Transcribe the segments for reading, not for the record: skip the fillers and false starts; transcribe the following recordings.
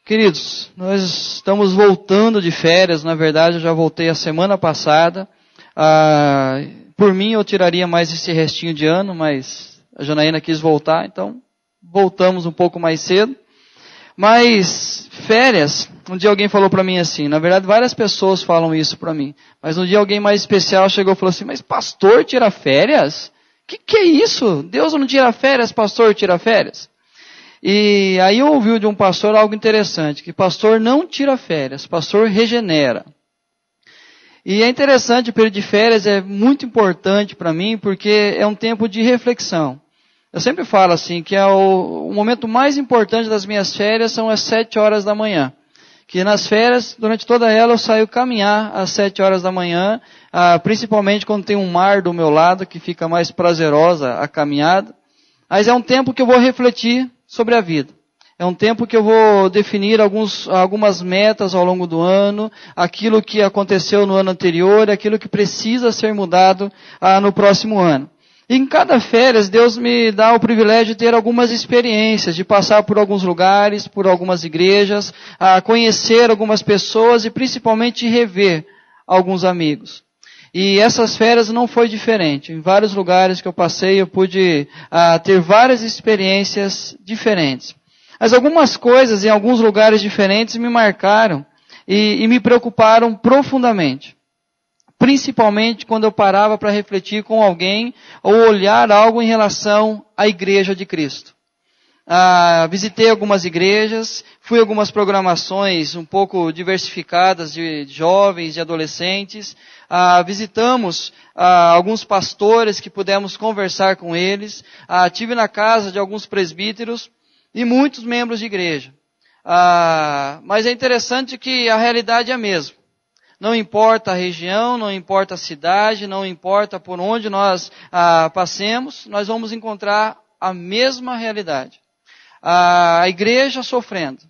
Queridos, nós estamos voltando de férias, na verdade eu já voltei a semana passada. Por mim eu tiraria mais esse restinho de ano, mas a Janaína quis voltar, então voltamos um pouco mais cedo. Mas férias, um dia alguém falou para mim assim, na verdade várias pessoas falam isso para mim, mas um dia alguém mais especial chegou e falou assim, mas pastor tira férias? Que é isso? Deus não tira férias, pastor tira férias? E aí eu ouvi de um pastor algo interessante, que pastor não tira férias, pastor regenera. E é interessante, o período de férias é muito importante para mim, porque é um tempo de reflexão. Eu sempre falo assim, que o momento mais importante das minhas férias são as 7 horas da manhã. Que nas férias, durante toda ela, eu saio caminhar às 7 horas da manhã, principalmente quando tem um mar do meu lado, que fica mais prazerosa a caminhada. Mas é um tempo que eu vou refletir sobre a vida. É um tempo que eu vou definir algumas metas ao longo do ano, aquilo que aconteceu no ano anterior, aquilo que precisa ser mudado no próximo ano. E em cada férias, Deus me dá o privilégio de ter algumas experiências, de passar por alguns lugares, por algumas igrejas, conhecer algumas pessoas e principalmente rever alguns amigos. E essas férias não foi diferente. Em vários lugares que eu passei, eu pude ter várias experiências diferentes. Mas algumas coisas em alguns lugares diferentes me marcaram e me preocuparam profundamente. Principalmente quando eu parava para refletir com alguém ou olhar algo em relação à Igreja de Cristo. Visitei algumas igrejas, fui a algumas programações um pouco diversificadas de jovens, de adolescentes. Visitamos alguns pastores que pudemos conversar com eles. Tive na casa de alguns presbíteros e muitos membros de igreja. Mas é interessante que a realidade é a mesma. Não importa a região, não importa a cidade, não importa por onde nós passemos, nós vamos encontrar a mesma realidade. A igreja sofrendo,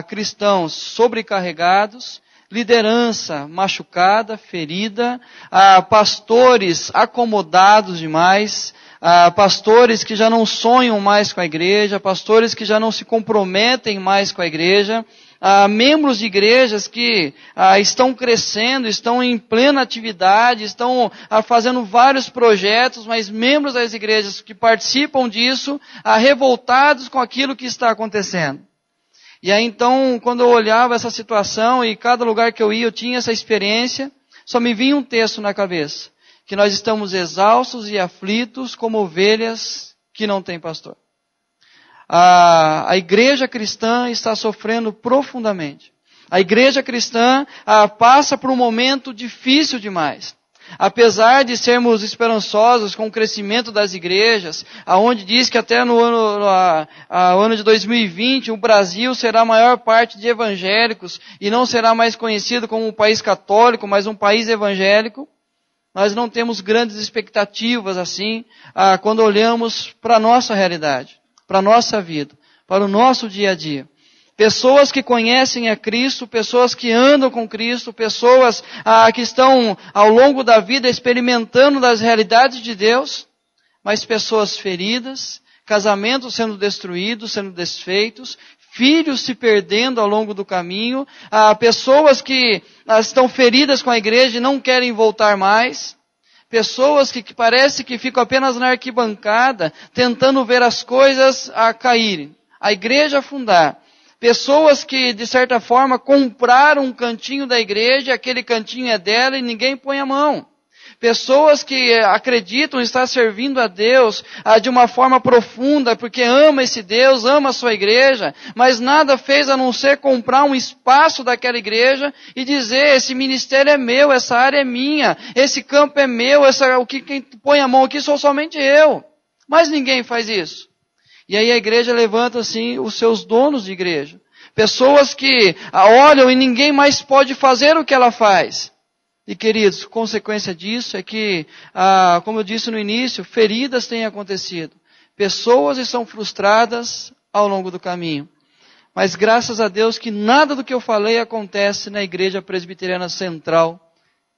cristãos sobrecarregados, liderança machucada, ferida, pastores acomodados demais, pastores que já não sonham mais com a igreja, pastores que já não se comprometem mais com a igreja, membros de igrejas que estão crescendo, estão em plena atividade, estão fazendo vários projetos, mas membros das igrejas que participam disso, revoltados com aquilo que está acontecendo. E aí então, quando eu olhava essa situação e cada lugar que eu ia, eu tinha essa experiência, só me vinha um texto na cabeça, que nós estamos exaustos e aflitos como ovelhas que não têm pastor. A igreja cristã está sofrendo profundamente. A igreja cristã passa por um momento difícil demais. Apesar de sermos esperançosos com o crescimento das igrejas, aonde diz que até no ano de 2020 o Brasil será a maior parte de evangélicos e não será mais conhecido como um país católico, mas um país evangélico, nós não temos grandes expectativas assim quando olhamos para a nossa realidade, para a nossa vida, para o nosso dia a dia. Pessoas que conhecem a Cristo, pessoas que andam com Cristo, pessoas que estão ao longo da vida experimentando das realidades de Deus, mas pessoas feridas, casamentos sendo destruídos, sendo desfeitos, filhos se perdendo ao longo do caminho, pessoas que estão feridas com a igreja e não querem voltar mais, pessoas que parece que ficam apenas na arquibancada, tentando ver as coisas caírem, a igreja afundar. Pessoas que, de certa forma, compraram um cantinho da igreja, aquele cantinho é dela e ninguém põe a mão. Pessoas que acreditam estar servindo a Deus de uma forma profunda, porque ama esse Deus, ama a sua igreja, mas nada fez a não ser comprar um espaço daquela igreja e dizer, esse ministério é meu, essa área é minha, esse campo é meu, quem põe a mão aqui sou somente eu. Mas ninguém faz isso. E aí a igreja levanta assim os seus donos de igreja. Pessoas que olham e ninguém mais pode fazer o que ela faz. E queridos, consequência disso é que, como eu disse no início, feridas têm acontecido. Pessoas estão frustradas ao longo do caminho. Mas graças a Deus que nada do que eu falei acontece na Igreja Presbiteriana Central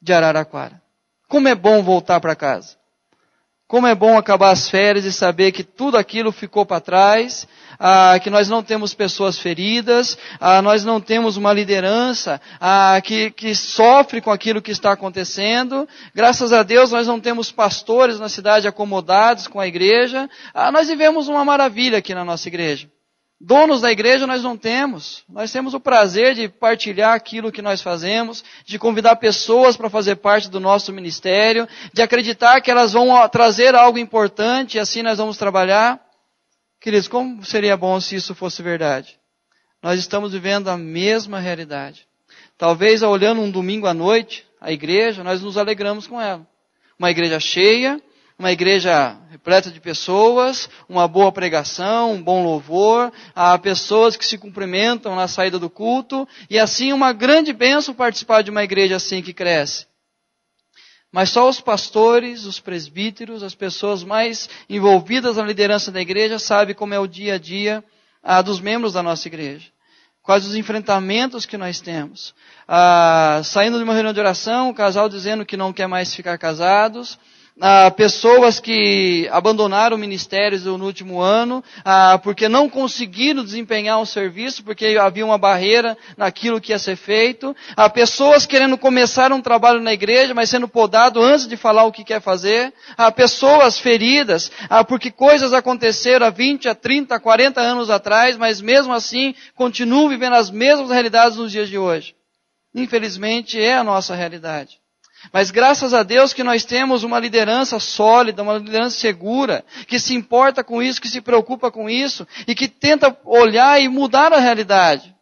de Araraquara. Como é bom voltar para casa. Como é bom acabar as férias e saber que tudo aquilo ficou para trás, que nós não temos pessoas feridas, nós não temos uma liderança que sofre com aquilo que está acontecendo. Graças a Deus nós não temos pastores na cidade acomodados com a igreja. Nós vivemos uma maravilha aqui na nossa igreja. Donos da igreja nós não temos. Nós temos o prazer de partilhar aquilo que nós fazemos, de convidar pessoas para fazer parte do nosso ministério, de acreditar que elas vão trazer algo importante e assim nós vamos trabalhar. Queridos, como seria bom se isso fosse verdade? Nós estamos vivendo a mesma realidade. Talvez, olhando um domingo à noite, a igreja, nós nos alegramos com ela. Uma igreja cheia, uma igreja repleta de pessoas, uma boa pregação, um bom louvor, pessoas que se cumprimentam na saída do culto, e assim uma grande bênção participar de uma igreja assim que cresce. Mas só os pastores, os presbíteros, as pessoas mais envolvidas na liderança da igreja sabem como é o dia a dia dos membros da nossa igreja. Quais os enfrentamentos que nós temos. Saindo de uma reunião de oração, o casal dizendo que não quer mais ficar casados. Pessoas que abandonaram ministérios no último ano, porque não conseguiram desempenhar um serviço, porque havia uma barreira naquilo que ia ser feito. Pessoas querendo começar um trabalho na igreja, mas sendo podado antes de falar o que quer fazer. Pessoas feridas, porque coisas aconteceram há 20, há 30, há 40 anos atrás, mas mesmo assim continuam vivendo as mesmas realidades nos dias de hoje. Infelizmente é a nossa realidade. Mas graças a Deus que nós temos uma liderança sólida, uma liderança segura, que se importa com isso, que se preocupa com isso, e que tenta olhar e mudar a realidade.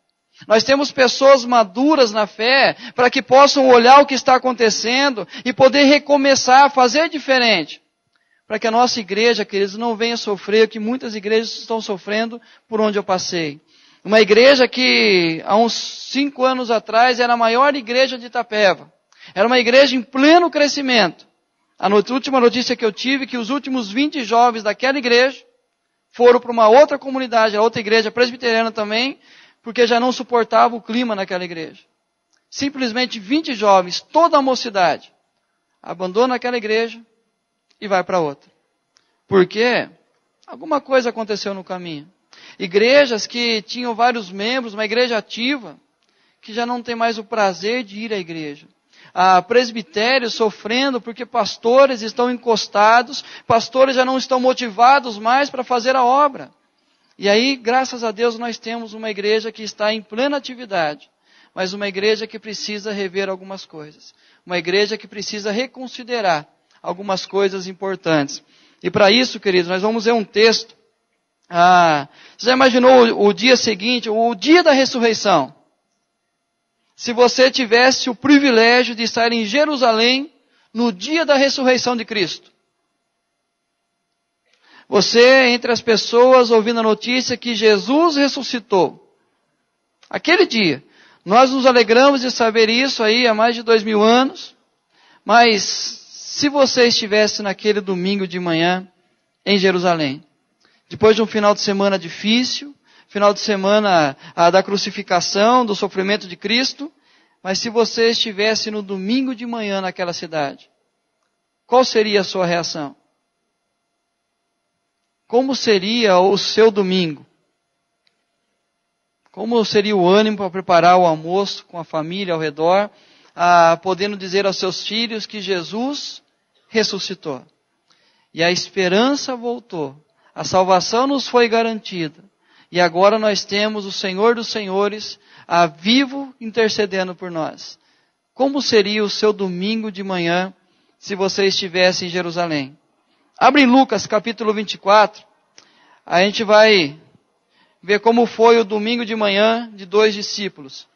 Nós temos pessoas maduras na fé, para que possam olhar o que está acontecendo, e poder recomeçar, fazer diferente. Para que a nossa igreja, queridos, não venha sofrer o que muitas igrejas estão sofrendo por onde eu passei. Uma igreja que há uns 5 anos atrás era a maior igreja de Itapeva. Era uma igreja em pleno crescimento. A última notícia que eu tive, que os últimos 20 jovens daquela igreja foram para uma outra comunidade, a outra igreja presbiteriana também, porque já não suportava o clima naquela igreja. Simplesmente 20 jovens, toda a mocidade, abandona aquela igreja e vai para outra. Por quê? Alguma coisa aconteceu no caminho. Igrejas que tinham vários membros, uma igreja ativa, que já não tem mais o prazer de ir à igreja. Presbitérios sofrendo porque pastores estão encostados, pastores já não estão motivados mais para fazer a obra. E aí, graças a Deus, nós temos uma igreja que está em plena atividade, mas uma igreja que precisa rever algumas coisas. Uma igreja que precisa reconsiderar algumas coisas importantes. E para isso, queridos, nós vamos ver um texto. Você já imaginou o dia seguinte, o dia da ressurreição? Se você tivesse o privilégio de estar em Jerusalém no dia da ressurreição de Cristo. Você, entre as pessoas, ouvindo a notícia que Jesus ressuscitou. Aquele dia. Nós nos alegramos de saber isso aí há mais de 2000 anos. Mas, se você estivesse naquele domingo de manhã em Jerusalém, depois de um final de semana difícil, final de semana da crucificação, do sofrimento de Cristo, mas se você estivesse no domingo de manhã naquela cidade, qual seria a sua reação? Como seria o seu domingo? Como seria o ânimo para preparar o almoço com a família ao redor, podendo dizer aos seus filhos que Jesus ressuscitou. E a esperança voltou, a salvação nos foi garantida. E agora nós temos o Senhor dos Senhores vivo intercedendo por nós. Como seria o seu domingo de manhã se você estivesse em Jerusalém? Abre em Lucas capítulo 24. A gente vai ver como foi o domingo de manhã de 2 discípulos.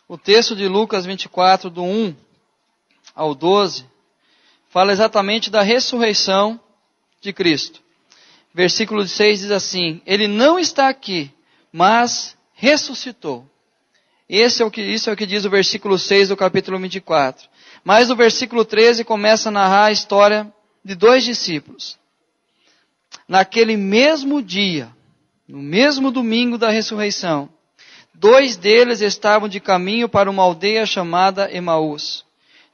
O texto de Lucas 24, do 1 ao 12, fala exatamente da ressurreição de Cristo. Versículo 6 diz assim: Ele não está aqui, mas ressuscitou. Isso é o que diz o versículo 6 do capítulo 24. Mas o versículo 13 começa a narrar a história de 2 discípulos. naquele mesmo dia, no mesmo domingo da ressurreição, 2 deles estavam de caminho para uma aldeia chamada Emaús,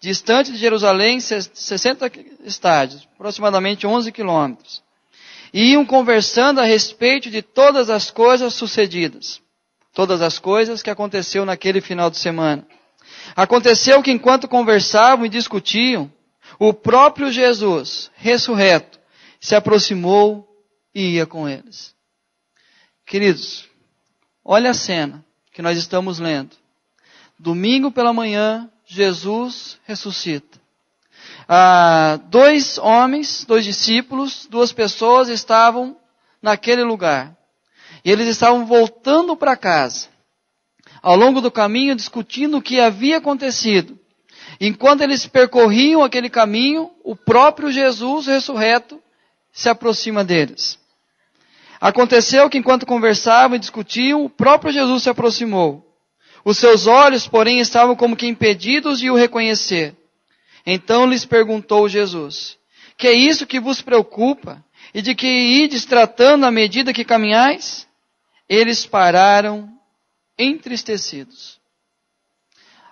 distante de Jerusalém 60 estádios, aproximadamente 11 quilômetros. E iam conversando a respeito de todas as coisas sucedidas. Todas as coisas que aconteceu naquele final de semana. Aconteceu que enquanto conversavam e discutiam, o próprio Jesus, ressurreto, se aproximou e ia com eles. Queridos, olha a cena que nós estamos lendo. Domingo pela manhã, Jesus ressuscita. 2 homens, 2 discípulos, 2 pessoas estavam naquele lugar. E eles estavam voltando para casa. Ao longo do caminho, discutindo o que havia acontecido. Enquanto eles percorriam aquele caminho, o próprio Jesus ressurreto se aproxima deles. Aconteceu que enquanto conversavam e discutiam, o próprio Jesus se aproximou. Os seus olhos, porém, estavam como que impedidos de o reconhecer. Então lhes perguntou Jesus: que é isso que vos preocupa? E de que ides tratando à medida que caminhais? Eles pararam entristecidos.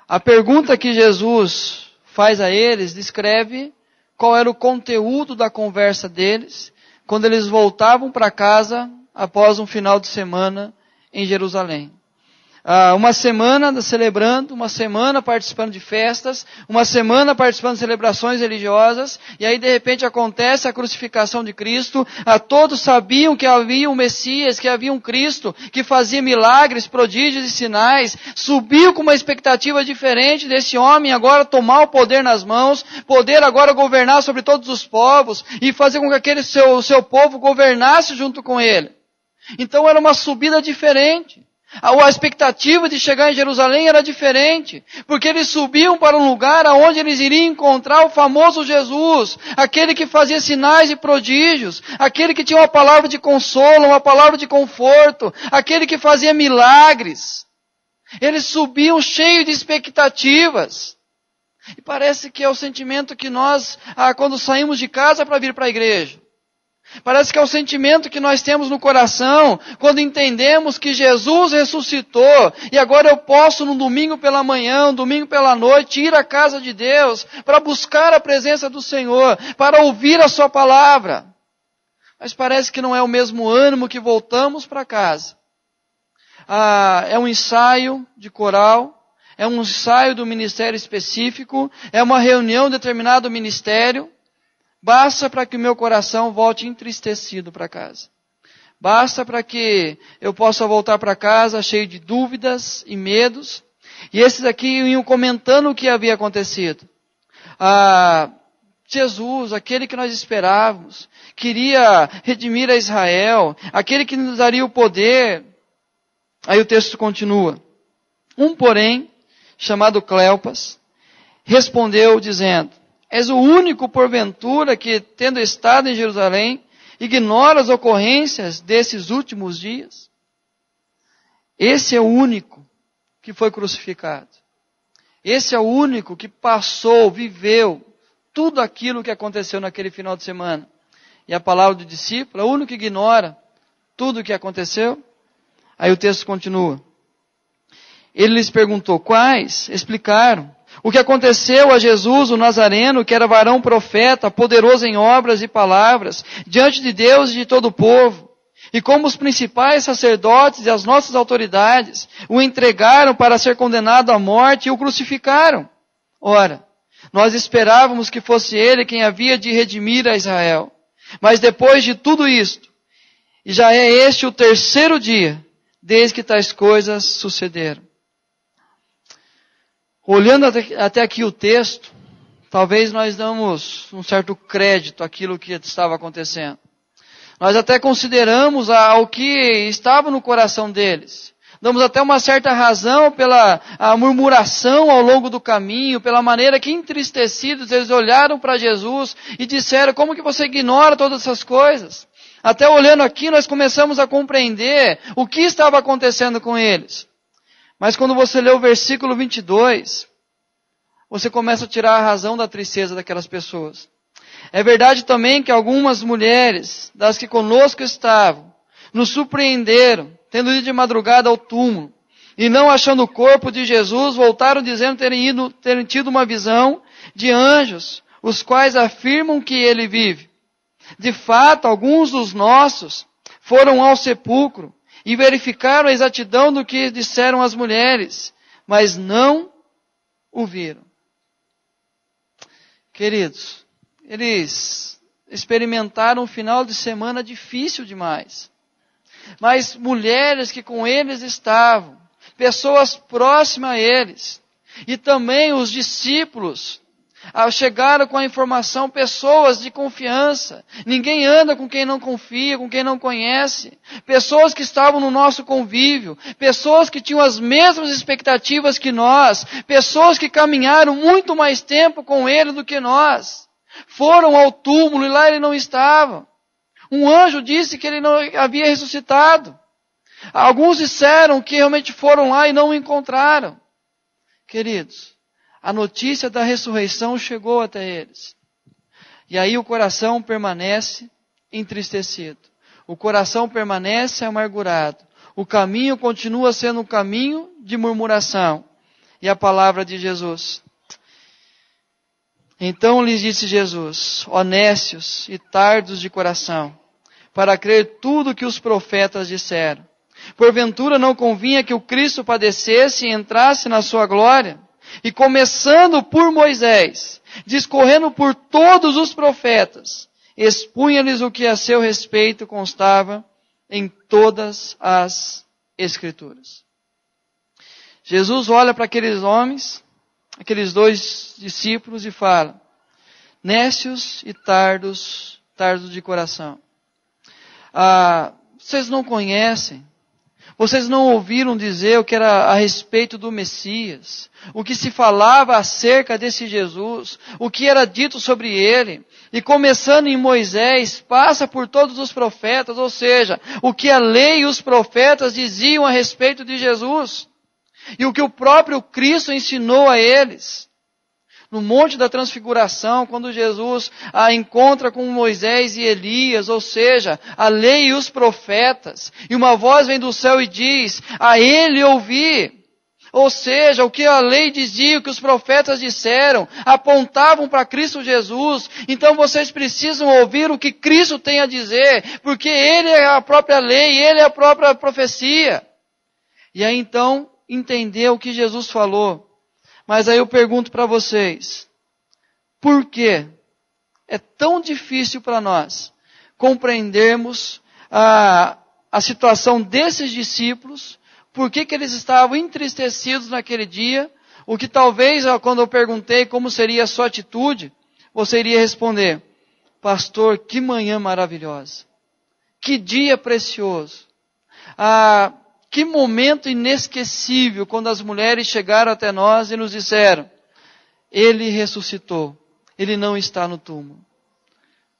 A pergunta que Jesus faz a eles descreve qual era o conteúdo da conversa deles quando eles voltavam para casa após um final de semana em Jerusalém. Uma semana celebrando, uma semana participando de festas, uma semana participando de celebrações religiosas, e aí de repente acontece a crucificação de Cristo. Todos sabiam que havia um Messias, que havia um Cristo, que fazia milagres, prodígios e sinais, subiu com uma expectativa diferente desse homem agora tomar o poder nas mãos, poder agora governar sobre todos os povos, e fazer com que aquele seu povo governasse junto com ele. Então era uma subida diferente. A expectativa de chegar em Jerusalém era diferente, porque eles subiam para um lugar onde eles iriam encontrar o famoso Jesus, aquele que fazia sinais e prodígios, aquele que tinha uma palavra de consolo, uma palavra de conforto, aquele que fazia milagres. Eles subiam cheios de expectativas. E parece que é o sentimento que nós, quando saímos de casa para vir para a igreja, parece que é o sentimento que nós temos no coração quando entendemos que Jesus ressuscitou e agora eu posso no domingo pela manhã, no domingo pela noite ir à casa de Deus para buscar a presença do Senhor, para ouvir a sua palavra. Mas parece que não é o mesmo ânimo que voltamos para casa. É um ensaio de coral, é um ensaio do ministério específico, é uma reunião de determinado ministério. Basta para que o meu coração volte entristecido para casa. Basta para que eu possa voltar para casa cheio de dúvidas e medos. E esses aqui iam comentando o que havia acontecido. Jesus, aquele que nós esperávamos, queria redimir a Israel, aquele que nos daria o poder. Aí o texto continua. Porém, chamado Cleopas, respondeu dizendo: és o único, porventura, que, tendo estado em Jerusalém, ignora as ocorrências desses últimos dias? Esse é o único que foi crucificado. Esse é o único que passou, viveu tudo aquilo que aconteceu naquele final de semana. E a palavra do discípulo é o único que ignora tudo o que aconteceu. Aí o texto continua. Ele lhes perguntou: quais? Explicaram. O que aconteceu a Jesus, o Nazareno, que era varão profeta, poderoso em obras e palavras, diante de Deus e de todo o povo. E como os principais sacerdotes e as nossas autoridades o entregaram para ser condenado à morte e o crucificaram. Ora, nós esperávamos que fosse ele quem havia de redimir a Israel. Mas depois de tudo isto, e já é este o 3º dia, desde que tais coisas sucederam. Olhando até aqui o texto, talvez nós damos um certo crédito àquilo que estava acontecendo. Nós até consideramos ao que estava no coração deles. Damos até uma certa razão pela murmuração ao longo do caminho, pela maneira que entristecidos eles olharam para Jesus e disseram: como que você ignora todas essas coisas? Até olhando aqui nós começamos a compreender o que estava acontecendo com eles. Mas quando você lê o versículo 22, você começa a tirar a razão da tristeza daquelas pessoas. É verdade também que algumas mulheres, das que conosco estavam, nos surpreenderam, tendo ido de madrugada ao túmulo, e não achando o corpo de Jesus, voltaram dizendo terem tido uma visão de anjos, os quais afirmam que ele vive. De fato, alguns dos nossos foram ao sepulcro e verificaram a exatidão do que disseram as mulheres, mas não o viram. Queridos, eles experimentaram um final de semana difícil demais. Mas mulheres que com eles estavam, pessoas próximas a eles, e também os discípulos, chegaram com a informação, pessoas de confiança. Ninguém anda com quem não confia, com quem não conhece. Pessoas que estavam no nosso convívio, pessoas que tinham as mesmas expectativas que nós, pessoas que caminharam muito mais tempo com ele do que nós. Foram ao túmulo e lá ele não estava. Um anjo disse que ele não havia ressuscitado. Alguns disseram que realmente foram lá e não o encontraram. Queridos, a notícia da ressurreição chegou até eles. E aí o coração permanece entristecido. O coração permanece amargurado. O caminho continua sendo um caminho de murmuração. E a palavra de Jesus. Então lhes disse Jesus, ó nécios e tardos de coração, para crer tudo que os profetas disseram. Porventura não convinha que o Cristo padecesse e entrasse na sua glória? E começando por Moisés, discorrendo por todos os profetas, expunha-lhes o que a seu respeito constava em todas as Escrituras. Jesus olha para aqueles homens, aqueles dois discípulos e fala, nécios e tardos de coração. Vocês não conhecem, vocês não ouviram dizer o que era a respeito do Messias, o que se falava acerca desse Jesus, o que era dito sobre ele, e começando em Moisés, passa por todos os profetas, ou seja, o que a lei e os profetas diziam a respeito de Jesus, e o que o próprio Cristo ensinou a eles. No Monte da Transfiguração, quando Jesus encontra com Moisés e Elias, ou seja, a lei e os profetas, e uma voz vem do céu e diz, a ele ouvi. Ou seja, o que a lei dizia, o que os profetas disseram, apontavam para Cristo Jesus. Então vocês precisam ouvir o que Cristo tem a dizer, porque ele é a própria lei, ele é a própria profecia. E aí então, entender o que Jesus falou. Mas aí eu pergunto para vocês, por que é tão difícil para nós compreendermos a situação desses discípulos, por que eles estavam entristecidos naquele dia, o que talvez, quando eu perguntei como seria a sua atitude, você iria responder, pastor, que manhã maravilhosa, que dia precioso, que momento inesquecível quando as mulheres chegaram até nós e nos disseram, ele ressuscitou, ele não está no túmulo.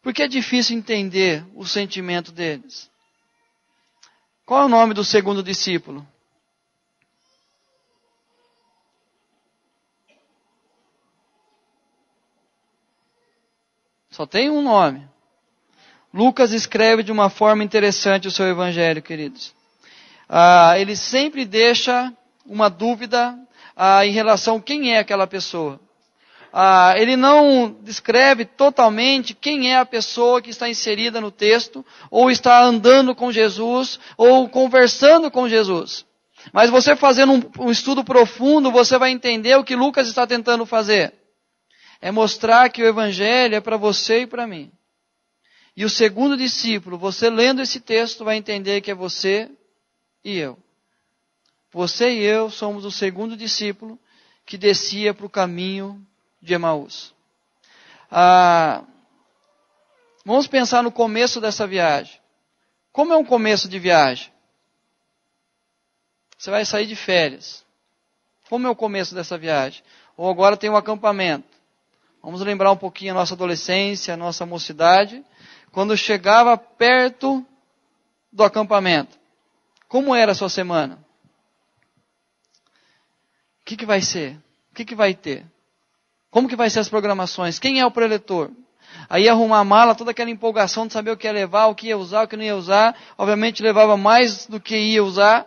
Porque é difícil entender o sentimento deles. Qual é o nome do segundo discípulo? Só tem um nome. Lucas escreve de uma forma interessante o seu evangelho, queridos. Ele sempre deixa uma dúvida em relação a quem é aquela pessoa. Ele não descreve totalmente quem é a pessoa que está inserida no texto, ou está andando com Jesus, ou conversando com Jesus. Mas você fazendo um estudo profundo, você vai entender o que Lucas está tentando fazer. É mostrar que o Evangelho é para você e para mim. E o segundo discípulo, você lendo esse texto, vai entender que é você e eu. Você e eu somos o segundo discípulo que descia para o caminho de Emaús. Vamos pensar no começo dessa viagem. Como é um começo de viagem? Você vai sair de férias. Como é o começo dessa viagem? Ou agora tem um acampamento. Vamos lembrar um pouquinho a nossa adolescência, a nossa mocidade. Quando chegava perto do acampamento. Como era a sua semana? O que vai ser? O que vai ter? Como que vai ser as programações? Quem é o preletor? Aí ia arrumar a mala, toda aquela empolgação de saber o que ia levar, o que ia usar, o que não ia usar. Obviamente levava mais do que ia usar.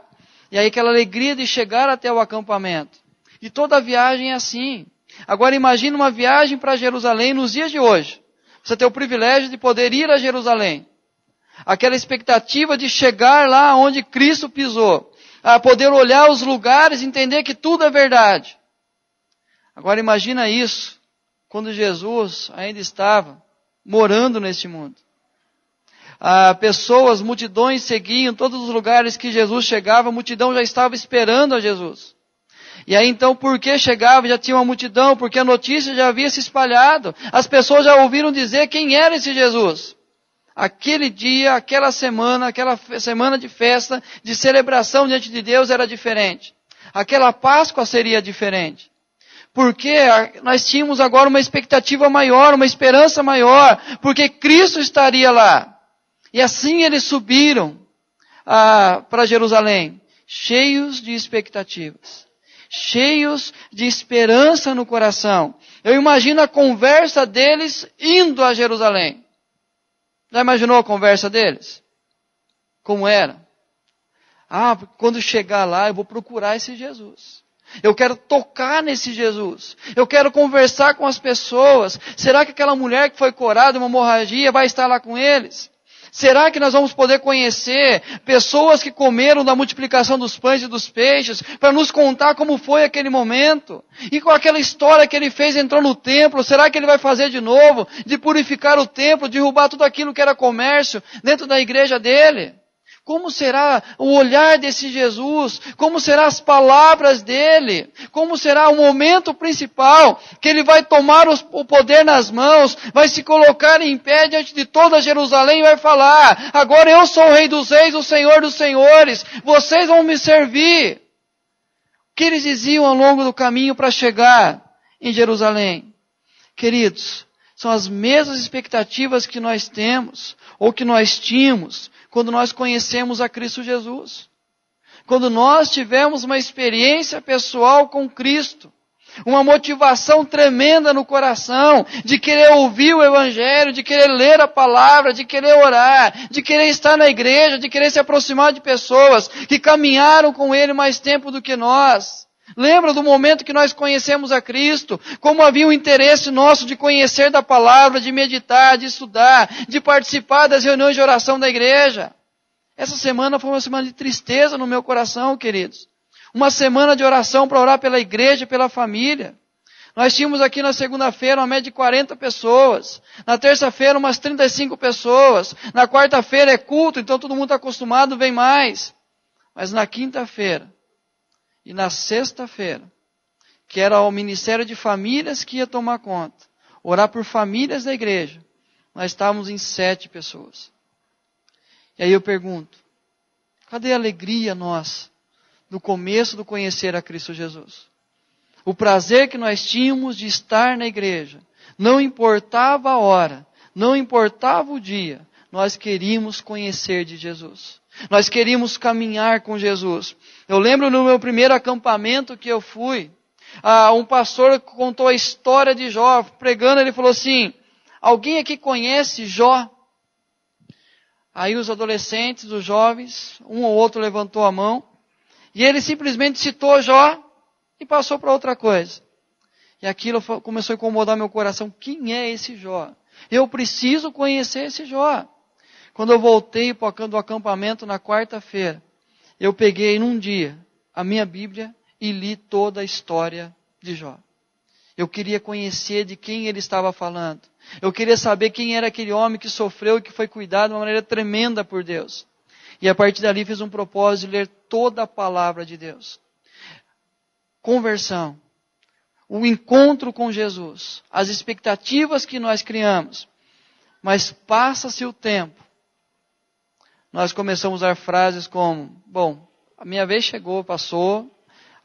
E aí aquela alegria de chegar até o acampamento. E toda a viagem é assim. Agora imagine uma viagem para Jerusalém nos dias de hoje. Você tem o privilégio de poder ir a Jerusalém. Aquela expectativa de chegar lá onde Cristo pisou. A poder olhar os lugares e entender que tudo é verdade. Agora imagina isso quando Jesus ainda estava morando neste mundo. Pessoas, multidões seguiam todos os lugares que Jesus chegava, a multidão já estava esperando a Jesus. E aí então, porque chegava, já tinha uma multidão, porque a notícia já havia se espalhado. As pessoas já ouviram dizer quem era esse Jesus. Aquele dia, aquela semana de festa, de celebração diante de Deus era diferente. Aquela Páscoa seria diferente. Porque nós tínhamos agora uma expectativa maior, uma esperança maior, porque Cristo estaria lá. E assim eles subiram para Jerusalém, cheios de expectativas, cheios de esperança no coração. Eu imagino a conversa deles indo a Jerusalém. Já imaginou a conversa deles? Como era? Quando chegar lá eu vou procurar esse Jesus. Eu quero tocar nesse Jesus. Eu quero conversar com as pessoas. Será que aquela mulher que foi curada de uma hemorragia vai estar lá com eles? Será que nós vamos poder conhecer pessoas que comeram da multiplicação dos pães e dos peixes para nos contar como foi aquele momento? E com aquela história que ele fez, entrou no templo, será que ele vai fazer de novo? De purificar o templo, derrubar tudo aquilo que era comércio dentro da igreja dele? Como será o olhar desse Jesus? Como serão as palavras dele? Como será o momento principal que ele vai tomar o poder nas mãos, vai se colocar em pé diante de toda Jerusalém e vai falar: agora eu sou o Rei dos Reis, o Senhor dos Senhores, vocês vão me servir. O que eles diziam ao longo do caminho para chegar em Jerusalém? Queridos, são as mesmas expectativas que nós temos, ou que nós tínhamos, quando nós conhecemos a Cristo Jesus. Quando nós tivemos uma experiência pessoal com Cristo. Uma motivação tremenda no coração, de querer ouvir o Evangelho, de querer ler a palavra, de querer orar, de querer estar na igreja, de querer se aproximar de pessoas que caminharam com Ele mais tempo do que nós. Lembra do momento que nós conhecemos a Cristo? Como havia um interesse nosso de conhecer da palavra, de meditar, de estudar, de participar das reuniões de oração da igreja. Essa semana foi uma semana de tristeza no meu coração, queridos. Uma semana de oração para orar pela igreja e pela família. Nós tínhamos aqui na segunda-feira uma média de 40 pessoas. Na terça-feira umas 35 pessoas. Na quarta-feira é culto, então todo mundo está acostumado, vem mais. Mas na quinta-feira e na sexta-feira, que era o Ministério de Famílias que ia tomar conta, orar por famílias da igreja, nós estávamos em 7 pessoas. E aí eu pergunto, cadê a alegria nossa do começo do conhecer a Cristo Jesus? O prazer que nós tínhamos de estar na igreja, não importava a hora, não importava o dia, nós queríamos conhecer de Jesus. Nós queríamos caminhar com Jesus. Eu lembro no meu primeiro acampamento que eu fui, um pastor contou a história de Jó, pregando, ele falou assim: alguém aqui conhece Jó? Aí os adolescentes, os jovens, um ou outro levantou a mão, e ele simplesmente citou Jó e passou para outra coisa. E aquilo começou a incomodar meu coração. Quem é esse Jó? Eu preciso conhecer esse Jó. Quando eu voltei do acampamento na quarta-feira, eu peguei num dia a minha Bíblia e li toda a história de Jó. Eu queria conhecer de quem ele estava falando. Eu queria saber quem era aquele homem que sofreu e que foi cuidado de uma maneira tremenda por Deus. E a partir dali fiz um propósito de ler toda a palavra de Deus. Conversão, o encontro com Jesus, as expectativas que nós criamos. Mas passa-se o tempo. Nós começamos a usar frases como: bom, a minha vez chegou, passou,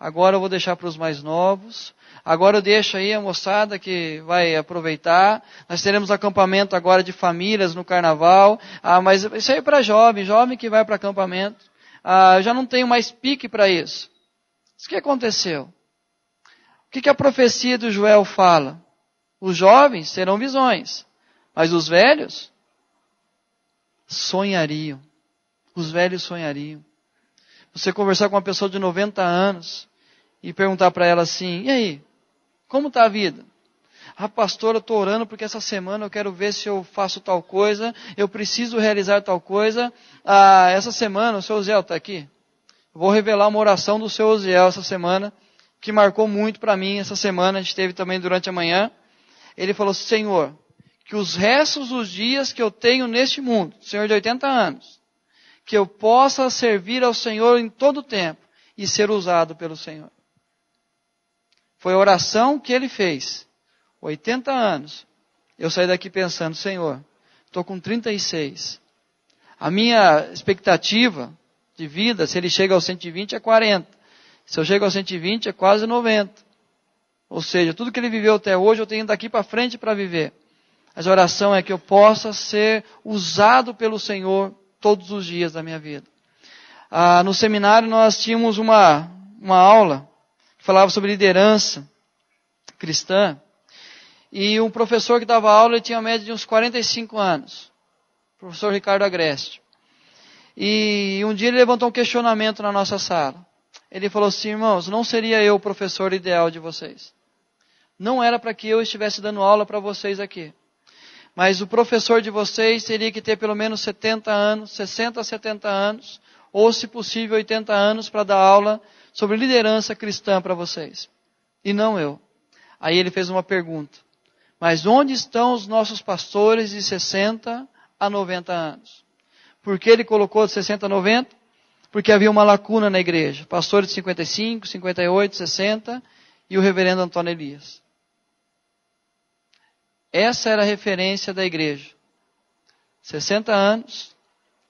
agora eu vou deixar para os mais novos, agora eu deixo aí a moçada que vai aproveitar, nós teremos acampamento agora de famílias no carnaval, mas isso aí é para jovem que vai para acampamento, eu já não tenho mais pique para isso. O que aconteceu? O que a profecia do Joel fala? Os jovens terão visões, Mas os velhos sonhariam. Os velhos sonhariam. Você conversar com uma pessoa de 90 anos e perguntar para ela assim, e aí, como está a vida? Ah, pastor, eu estou orando porque essa semana eu quero ver se eu faço tal coisa, eu preciso realizar tal coisa. Ah, essa semana, o seu Uziel está aqui? Eu vou revelar uma oração do seu Uziel essa semana, que marcou muito para mim essa semana, a gente teve também durante a manhã. Ele falou, Senhor, que os restos dos dias que eu tenho neste mundo, Senhor de 80 anos, que eu possa servir ao Senhor em todo o tempo e ser usado pelo Senhor. Foi a oração que ele fez. 80 anos. Eu saí daqui pensando, Senhor, estou com 36. A minha expectativa de vida, se ele chega aos 120, é 40. Se eu chego aos 120, é quase 90. Ou seja, tudo que ele viveu até hoje, eu tenho daqui para frente para viver. Mas a oração é que eu possa ser usado pelo Senhor todos os dias da minha vida. No seminário nós tínhamos uma aula que falava sobre liderança cristã. E um professor que dava aula, ele tinha a média de uns 45 anos. O professor Ricardo Agreste. E um dia ele levantou um questionamento na nossa sala. Ele falou assim, irmãos, não seria eu o professor ideal de vocês. Não era para que eu estivesse dando aula para vocês aqui. Mas o professor de vocês teria que ter pelo menos 70 anos, 60 a 70 anos, ou se possível 80 anos para dar aula sobre liderança cristã para vocês. E não eu. Aí ele fez uma pergunta. Mas onde estão os nossos pastores de 60 a 90 anos? Por que ele colocou de 60 a 90? Porque havia uma lacuna na igreja. Pastores de 55, 58, 60 e o reverendo Antônio Elias. Essa era a referência da igreja. 60 anos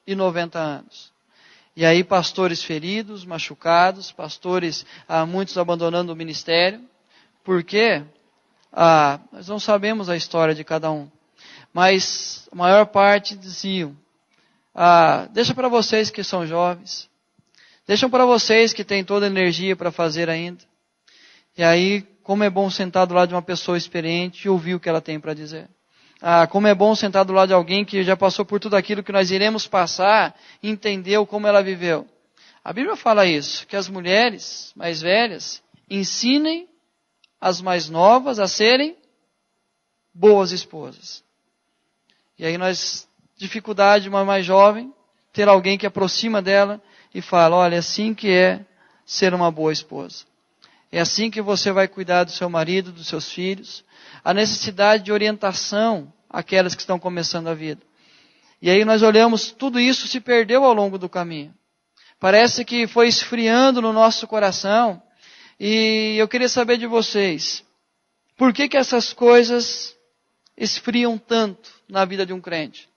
e 90 anos. E aí pastores feridos, machucados, pastores, muitos abandonando o ministério. Por quê? Nós não sabemos a história de cada um. Mas a maior parte diziam, deixa para vocês que são jovens. Deixam para vocês que têm toda a energia para fazer ainda. E aí, como é bom sentar do lado de uma pessoa experiente e ouvir o que ela tem para dizer. Como é bom sentar do lado de alguém que já passou por tudo aquilo que nós iremos passar e entendeu como ela viveu. A Bíblia fala isso, que as mulheres mais velhas ensinem as mais novas a serem boas esposas. E aí dificuldade de uma mais jovem, ter alguém que aproxima dela e fala, olha, é assim que é ser uma boa esposa. É assim que você vai cuidar do seu marido, dos seus filhos. A necessidade de orientação àquelas que estão começando a vida. E aí nós olhamos, tudo isso se perdeu ao longo do caminho. Parece que foi esfriando no nosso coração. E eu queria saber de vocês, por que essas coisas esfriam tanto na vida de um crente?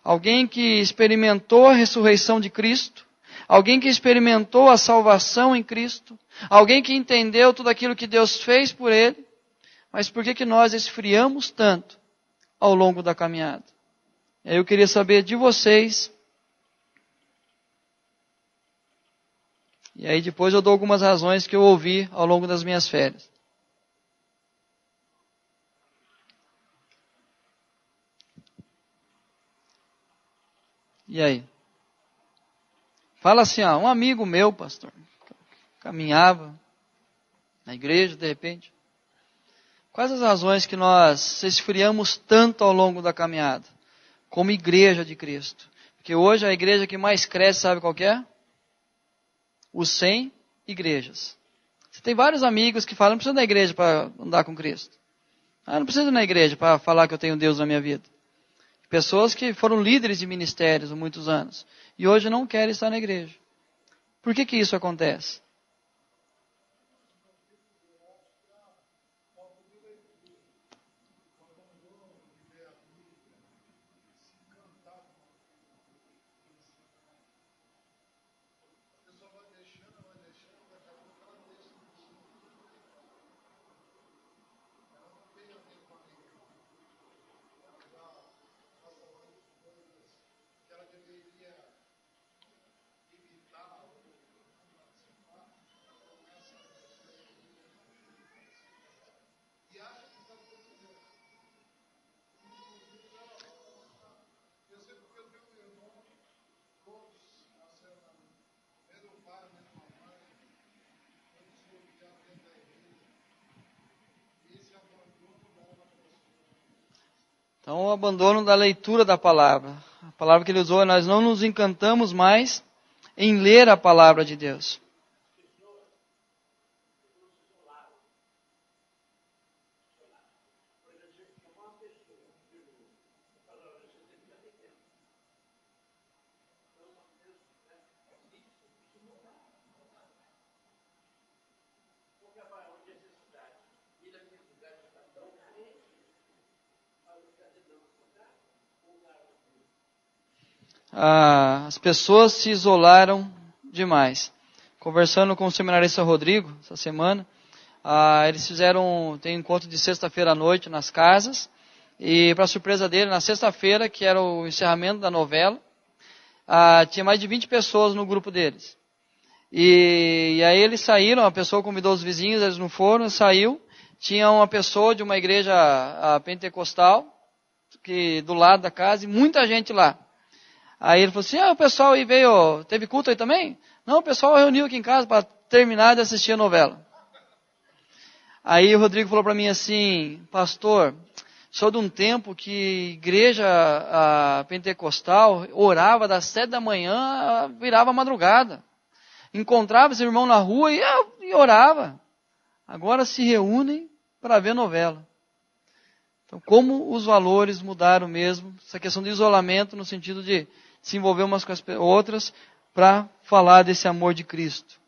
Alguém que experimentou a ressurreição de Cristo, alguém que experimentou a salvação em Cristo, alguém que entendeu tudo aquilo que Deus fez por ele, mas por que nós esfriamos tanto ao longo da caminhada? Eu queria saber de vocês. E aí depois eu dou algumas razões que eu ouvi ao longo das minhas férias. E aí? Fala assim, um amigo meu, pastor, caminhava na igreja, de repente. Quais as razões que nós esfriamos tanto ao longo da caminhada? Como igreja de Cristo. Porque hoje a igreja que mais cresce, sabe qual que é? Os 100 igrejas. Você tem vários amigos que falam, não precisa da igreja para andar com Cristo. Não precisa ir na igreja para falar que eu tenho Deus na minha vida. Pessoas que foram líderes de ministérios há muitos anos. E hoje não querem estar na igreja. Por que isso acontece? Então, o abandono da leitura da palavra. A palavra que ele usou, nós não nos encantamos mais em ler a palavra de Deus. As pessoas se isolaram demais. Conversando com o seminarista Rodrigo, essa semana, eles tem um encontro de sexta-feira à noite nas casas, e para surpresa dele, na sexta-feira, que era o encerramento da novela, tinha mais de 20 pessoas no grupo deles. E aí eles saíram, a pessoa convidou os vizinhos, eles não foram, saiu, tinha uma pessoa de uma igreja pentecostal, do lado da casa, e muita gente lá. Aí ele falou assim, o pessoal aí veio, teve culto aí também? Não, o pessoal reuniu aqui em casa para terminar de assistir a novela. Aí o Rodrigo falou para mim assim, pastor, sou de um tempo que igreja pentecostal orava das 7 da manhã, virava madrugada. Encontrava esse irmão na rua e orava. Agora se reúnem para ver novela. Então, como os valores mudaram mesmo, essa questão de isolamento no sentido de se envolver umas com as outras para falar desse amor de Cristo.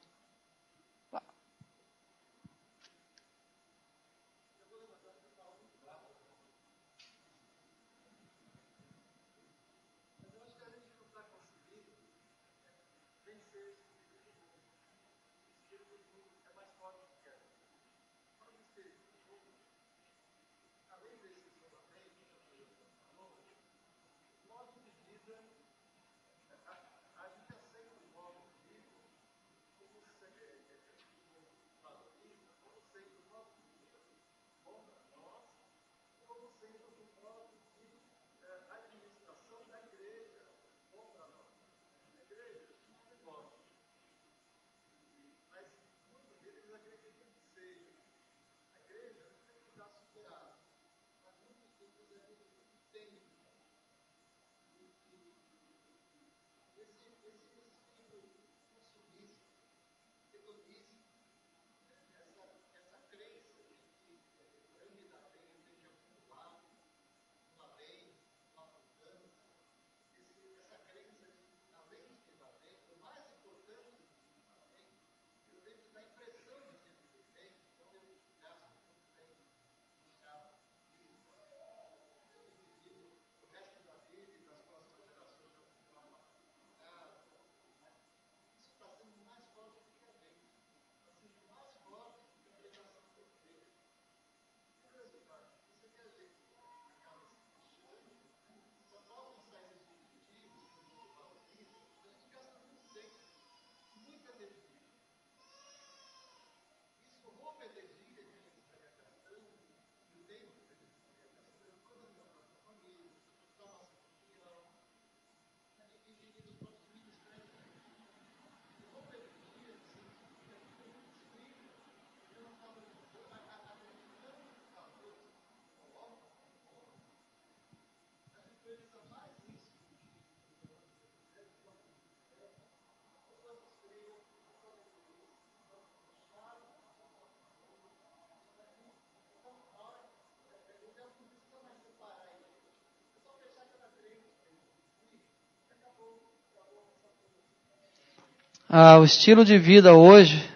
O estilo de vida hoje,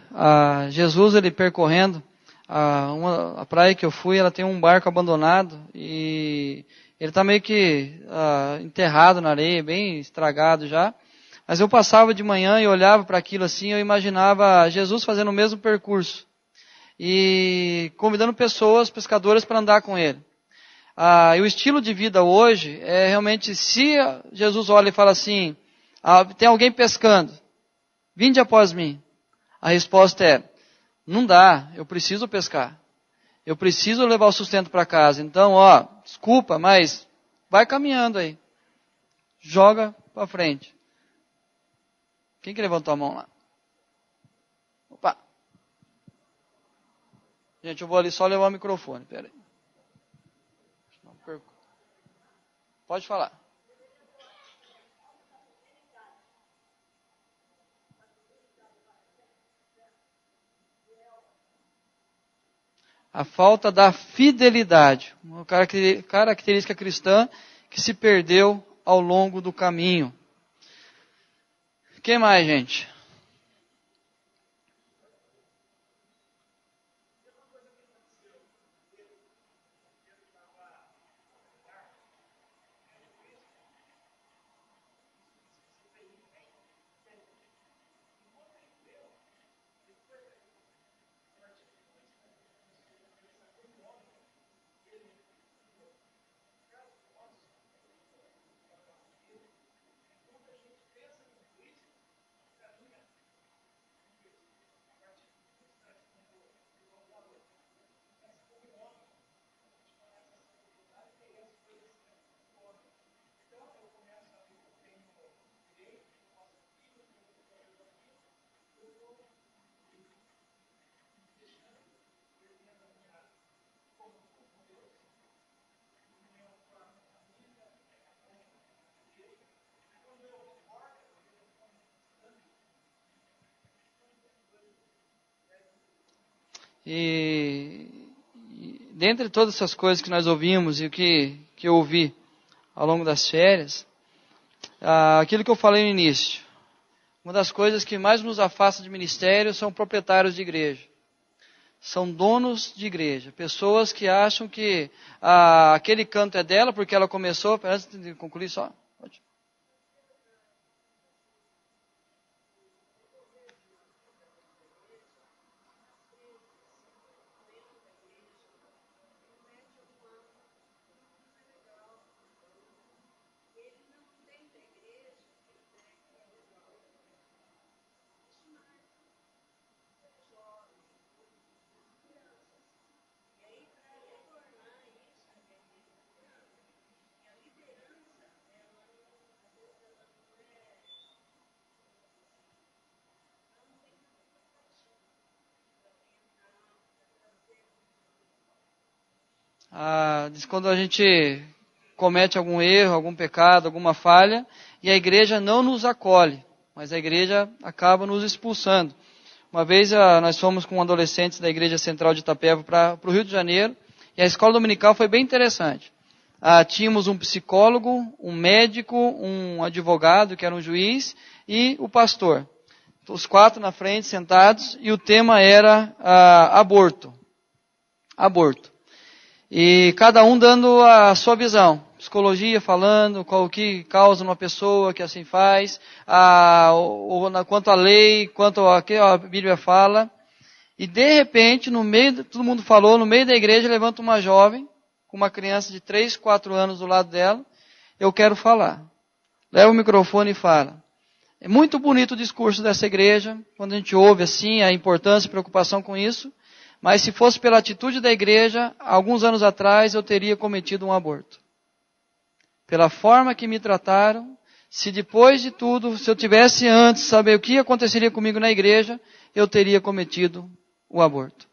Jesus ele percorrendo, a praia que eu fui, ela tem um barco abandonado e ele está meio que enterrado na areia, bem estragado já. Mas eu passava de manhã e olhava para aquilo assim, eu imaginava Jesus fazendo o mesmo percurso e convidando pessoas, pescadores, para andar com ele. E o estilo de vida hoje é realmente, se Jesus olha e fala assim, tem alguém pescando, vinde após mim. A resposta é, não dá, eu preciso pescar. Eu preciso levar o sustento para casa. Então, desculpa, mas vai caminhando aí. Joga para frente. Quem que levantou a mão lá? Opa. Gente, eu vou ali só levar o microfone, pera aí. Não perco. Pode falar. A falta da fidelidade, uma característica cristã que se perdeu ao longo do caminho. O que mais, gente? E dentre todas essas coisas que nós ouvimos e o que eu ouvi ao longo das férias, aquilo que eu falei no início, uma das coisas que mais nos afasta de ministério são proprietários de igreja. São donos de igreja, pessoas que acham que aquele canto é dela porque ela começou, antes de concluir só, pode. Quando a gente comete algum erro, algum pecado, alguma falha, e a igreja não nos acolhe, mas a igreja acaba nos expulsando. Uma vez nós fomos com adolescentes da Igreja Central de Itapeva para o Rio de Janeiro, e a escola dominical foi bem interessante. Tínhamos um psicólogo, um médico, um advogado, que era um juiz, e o pastor. Os 4 na frente, sentados, e o tema era aborto. Aborto. E cada um dando a sua visão. Psicologia falando qual que causa uma pessoa que assim faz, quanto à lei, quanto a que a Bíblia fala. E de repente, todo mundo falou, no meio da igreja levanta uma jovem, com uma criança de 3, 4 anos do lado dela. Eu quero falar. Leva o microfone e fala. É muito bonito o discurso dessa igreja, quando a gente ouve assim a importância e preocupação com isso. Mas se fosse pela atitude da igreja, alguns anos atrás eu teria cometido um aborto. Pela forma que me trataram, se depois de tudo, se eu tivesse antes saber o que aconteceria comigo na igreja, eu teria cometido o aborto.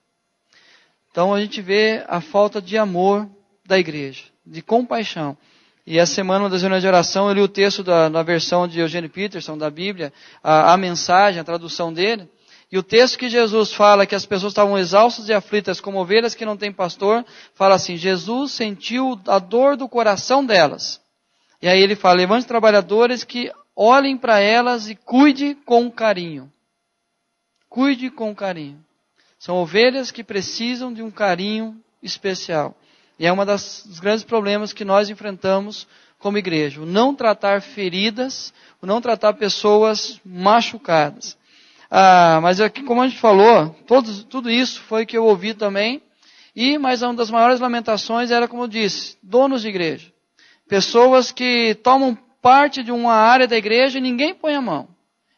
Então a gente vê a falta de amor da igreja, de compaixão. E essa semana, das reuniões de oração, eu li o texto na versão de Eugene Peterson, da Bíblia, a mensagem, a tradução dele. E o texto que Jesus fala que as pessoas estavam exaustas e aflitas como ovelhas que não têm pastor, fala assim, Jesus sentiu a dor do coração delas. E aí ele fala, levante trabalhadores que olhem para elas e cuide com carinho. Cuide com carinho. São ovelhas que precisam de um carinho especial. E é um dos grandes problemas que nós enfrentamos como igreja. O não tratar feridas, o não tratar pessoas machucadas. Mas aqui, como a gente falou, tudo isso foi que eu ouvi também. Mas uma das maiores lamentações era, como eu disse, donos de igreja. Pessoas que tomam parte de uma área da igreja e ninguém põe a mão.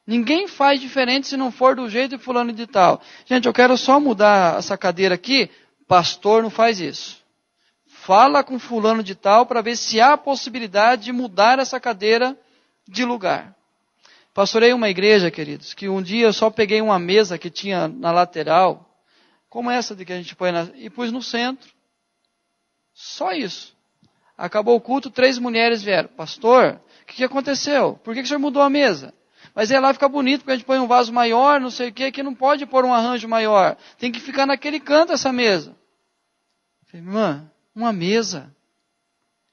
Ninguém faz diferente se não for do jeito de fulano de tal. Gente, eu quero só mudar essa cadeira aqui. Pastor não faz isso. Fala com fulano de tal para ver se há possibilidade de mudar essa cadeira de lugar. Pastorei uma igreja, queridos, que um dia eu só peguei uma mesa que tinha na lateral, como essa de que a gente põe e pus no centro. Só isso. Acabou o culto, 3 mulheres vieram. Pastor, o que aconteceu? Por que o senhor mudou a mesa? Mas é lá fica bonito, porque a gente põe um vaso maior, não sei o quê, que não pode pôr um arranjo maior. Tem que ficar naquele canto essa mesa. Falei, irmã, uma mesa.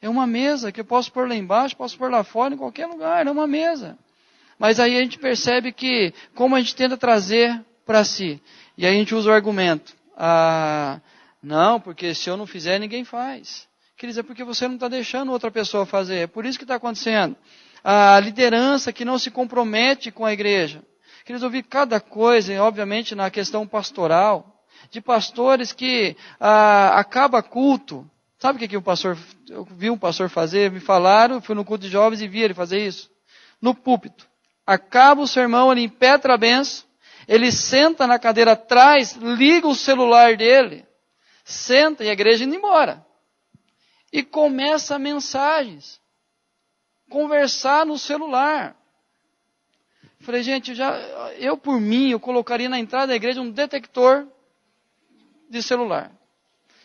É uma mesa que eu posso pôr lá embaixo, posso pôr lá fora, em qualquer lugar, é uma mesa. Mas aí a gente percebe que, como a gente tenta trazer para si, e aí a gente usa o argumento, não, porque se eu não fizer, ninguém faz. Quer dizer, porque você não está deixando outra pessoa fazer, é por isso que está acontecendo. A liderança que não se compromete com a igreja. Queria ouvir cada coisa, e obviamente na questão pastoral, de pastores que acaba culto. Sabe o que o pastor, eu vi um pastor fazer, me falaram, fui no culto de jovens e vi ele fazer isso. No púlpito. Acaba o sermão, ele impetra a benção, ele senta na cadeira atrás, liga o celular dele, senta e a igreja indo embora. E começa mensagens. Conversar no celular. Falei, gente, eu por mim, eu colocaria na entrada da igreja um detector de celular.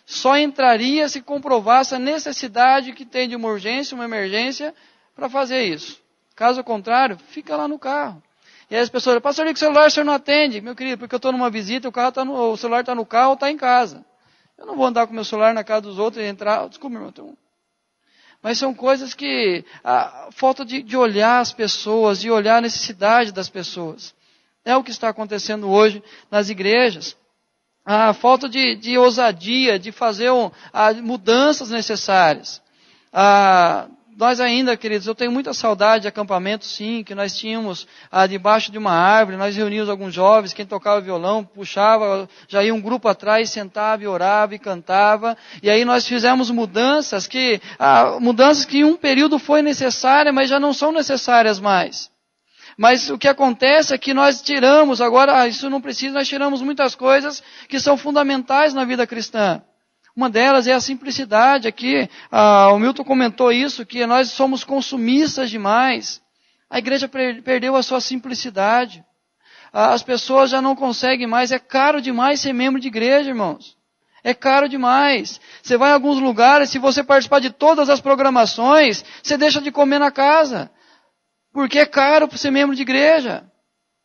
Só entraria se comprovasse a necessidade que tem de uma urgência, uma emergência, para fazer isso. Caso contrário, fica lá no carro. E aí as pessoas, pastor, liga o celular, o senhor não atende. Meu querido, porque eu estou numa visita, o celular está no carro ou está em casa. Eu não vou andar com o meu celular na casa dos outros e entrar. Desculpa, irmão, mas são coisas que, falta de olhar as pessoas, de olhar a necessidade das pessoas. É o que está acontecendo hoje nas igrejas. A falta de ousadia, de fazer mudanças necessárias. Nós ainda, queridos, eu tenho muita saudade de acampamentos, sim, que nós tínhamos debaixo de uma árvore, nós reuníamos alguns jovens, quem tocava violão, puxava, já ia um grupo atrás, sentava e orava e cantava, e aí nós fizemos mudanças que em um período foi necessária, mas já não são necessárias mais. Mas o que acontece é que nós tiramos, agora, isso não precisa, nós tiramos muitas coisas que são fundamentais na vida cristã. Uma delas é a simplicidade. Aqui, o Milton comentou isso, que nós somos consumistas demais. A igreja perdeu a sua simplicidade. As pessoas já não conseguem mais. É caro demais ser membro de igreja, irmãos. É caro demais. Você vai em alguns lugares, se você participar de todas as programações, você deixa de comer na casa. Porque é caro para ser membro de igreja.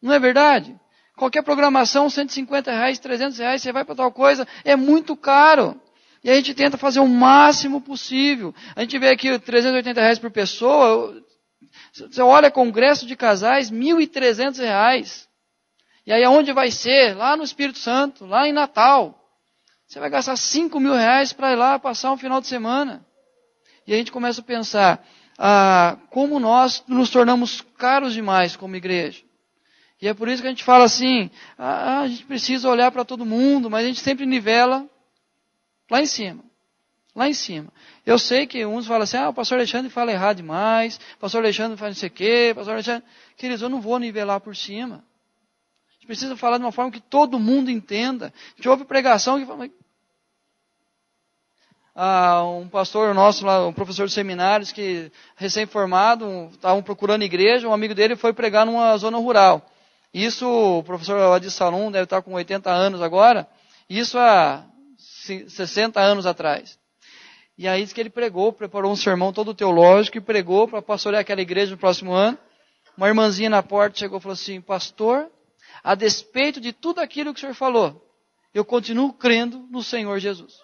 Não é verdade? Qualquer programação, R$150, R$300, você vai para tal coisa, é muito caro. E a gente tenta fazer o máximo possível. A gente vê aqui R$380 por pessoa. Você olha congresso de casais, R$1.300. E aí aonde vai ser? Lá no Espírito Santo, lá em Natal. Você vai gastar R$5.000 para ir lá passar um final de semana. E a gente começa a pensar, como nós nos tornamos caros demais como igreja. E é por isso que a gente fala assim, a gente precisa olhar para todo mundo, mas a gente sempre nivela lá em cima. Lá em cima. Eu sei que uns falam assim, o pastor Alexandre fala errado demais, o pastor Alexandre faz não sei o quê, pastor Alexandre... Queridos, eu não vou nivelar por cima. A gente precisa falar de uma forma que todo mundo entenda. A gente ouve pregação que fala... um pastor nosso lá, um professor de seminários, que recém-formado, estavam procurando igreja, um amigo dele foi pregar numa zona rural. Isso, o professor Adi Salum deve estar com 80 anos agora, isso há 60 anos atrás. E aí diz que ele preparou um sermão todo teológico e pregou para pastorear aquela igreja no próximo ano. Uma irmãzinha na porta chegou e falou assim, pastor, a despeito de tudo aquilo que o senhor falou, eu continuo crendo no Senhor Jesus.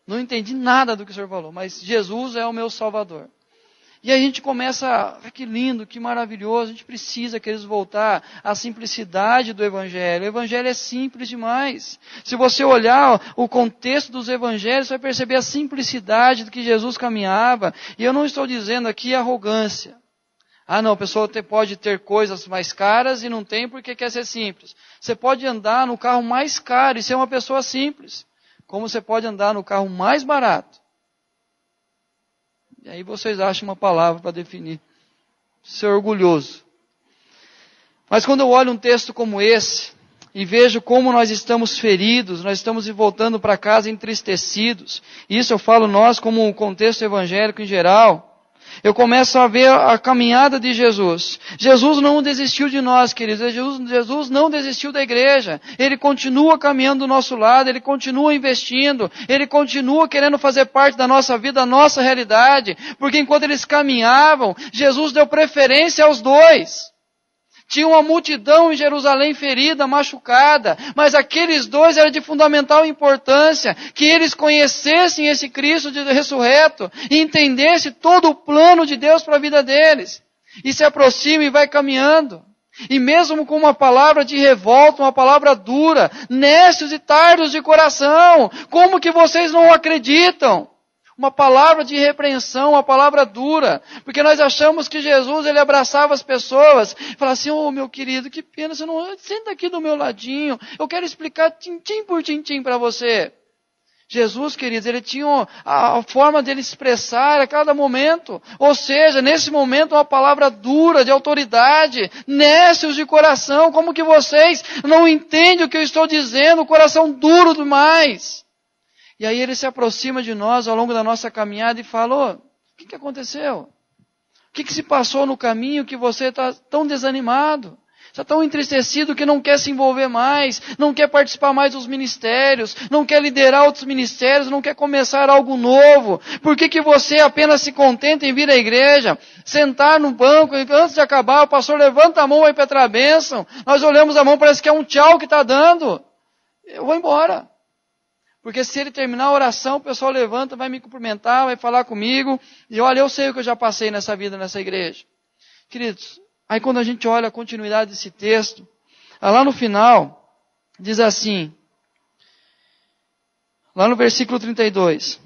Não entendi nada do que o senhor falou, mas Jesus é o meu Salvador. E aí a gente começa, que lindo, que maravilhoso, a gente precisa, queridos, voltar à simplicidade do Evangelho. O Evangelho é simples demais. Se você olhar o contexto dos Evangelhos, você vai perceber a simplicidade do que Jesus caminhava. E eu não estou dizendo aqui arrogância. Não, a pessoa pode ter coisas mais caras e não tem porque quer ser simples. Você pode andar no carro mais caro e ser uma pessoa simples. Como você pode andar no carro mais barato. E aí vocês acham uma palavra para definir. Ser orgulhoso. Mas quando eu olho um texto como esse, e vejo como nós estamos feridos, nós estamos voltando para casa entristecidos, isso eu falo nós como um contexto evangélico em geral, eu começo a ver a caminhada de Jesus. Jesus não desistiu de nós, queridos. Jesus não desistiu da igreja. Ele continua caminhando do nosso lado, Ele continua investindo, Ele continua querendo fazer parte da nossa vida, da nossa realidade. Porque enquanto eles caminhavam, Jesus deu preferência aos dois. Tinha uma multidão em Jerusalém ferida, machucada, mas aqueles dois era de fundamental importância, que eles conhecessem esse Cristo de ressurreto e entendessem todo o plano de Deus para a vida deles. E se aproxima e vai caminhando. E mesmo com uma palavra de revolta, uma palavra dura, nécios e tardos de coração, como que vocês não acreditam? Uma palavra de repreensão, uma palavra dura, porque nós achamos que Jesus, Ele abraçava as pessoas, e falava assim, meu querido, que pena, você não senta aqui do meu ladinho, eu quero explicar tintim por tintim para você. Jesus, queridos, Ele tinha a forma dele expressar a cada momento, ou seja, nesse momento uma palavra dura, de autoridade, nécios de coração, como que vocês não entendem o que eu estou dizendo, o coração duro demais. E aí Ele se aproxima de nós ao longo da nossa caminhada e fala, o que aconteceu? O que se passou no caminho que você está tão desanimado? Está tão entristecido que não quer se envolver mais, não quer participar mais dos ministérios, não quer liderar outros ministérios, não quer começar algo novo. Por que você apenas se contenta em vir à igreja, sentar no banco e antes de acabar o pastor levanta a mão e vai pedir a bênção? Nós olhamos a mão, parece que é um tchau que está dando. Eu vou embora. Porque se ele terminar a oração, o pessoal levanta, vai me cumprimentar, vai falar comigo. E olha, eu sei o que eu já passei nessa vida, nessa igreja. Queridos, aí quando a gente olha a continuidade desse texto, lá no final, diz assim, lá no versículo 32.